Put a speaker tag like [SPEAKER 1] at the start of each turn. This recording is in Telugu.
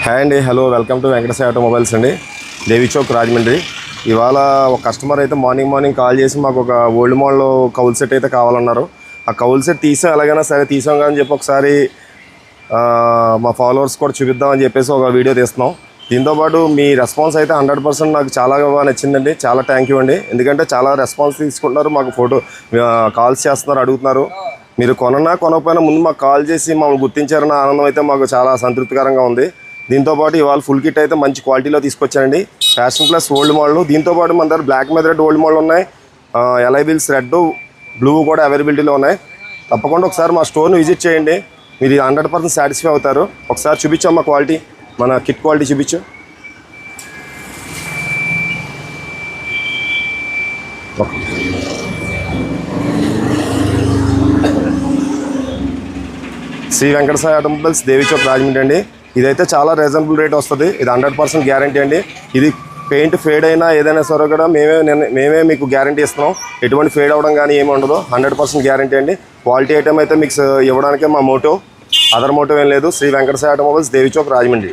[SPEAKER 1] హాయ్ అండి, hello, welcome to Venkateswara automobiles అండి, దేవి చౌక్, రాజమండ్రి. ఇవాళ ఒక కస్టమర్ అయితే మార్నింగ్ కాల్ చేసి మాకు ఒక ఓల్డ్ మోడల్ కౌల్ సెట్ అయితే కావాలన్నారు. ఆ కౌల్ సెట్ తీసాం, ఎలాగైనా సరే తీసాం కానీ చెప్పి ఒకసారి మా ఫాలోవర్స్ కూడా చూపిద్దామని చెప్పేసి ఒక వీడియో తీస్తున్నాం. దీంతోపాటు మీ రెస్పాన్స్ అయితే 100% నాకు చాలా నచ్చిందండి. చాలా థ్యాంక్ యూ అండి. ఎందుకంటే చాలా రెస్పాన్స్ తీసుకుంటున్నారు, మాకు ఫోటో కాల్స్ చేస్తున్నారు, అడుగుతున్నారు. మీరు కొనకపోయినా ముందు మాకు కాల్ చేసి మమ్మల్ని గుర్తించారన్న ఆనందం అయితే మాకు చాలా సంతృప్తికరంగా ఉంది. దీంతోపాటు ఇవాళ ఫుల్ కిట్ అయితే మంచి క్వాలిటీలో తీసుకొచ్చానండి. Fashion plus old model. దీంతోపాటు మన దగ్గర బ్లాక్ మీద రెడ్ ఓల్డ్ మోడల్ ఉన్నాయి. ఎల్ఐ వీల్స్ రెడ్, బ్లూ కూడా అవైలబిలిటీలో ఉన్నాయి. తప్పకుండా ఒకసారి మా స్టోర్ని విజిట్ చేయండి, మీరు 100% సాటిస్ఫై అవుతారు. ఒకసారి చూపించాం మా క్వాలిటీ, మన కిట్ క్వాలిటీ చూపించు. శ్రీ వెంకటేశ్వర ఆటోమొబైల్స్, దేవి చౌక్, రాజమండ్రి అండి. ఇదైతే చాలా రీజనబుల్ రేట్ వస్తుంది. ఇది 100% గ్యారంటీ అండి. ఇది పెయింట్ ఫేడ్ అయినా ఏదైనా సరే కూడా మేమే మీకు గ్యారంటీ ఇస్తున్నాం. ఎటువంటి ఫేడ్ అవ్వడం కానీ ఏమి ఉండదు. 100% గ్యారంటీ అండి. క్వాలిటీ ఐటమ్ అయితే మీకు ఇవ్వడానికే మా మోటో, అదర్ మోటో ఏం లేదు. శ్రీ వెంకటేశ్వర ఆటోమొబైల్స్, దేవి చౌక్, రాజమండ్రి.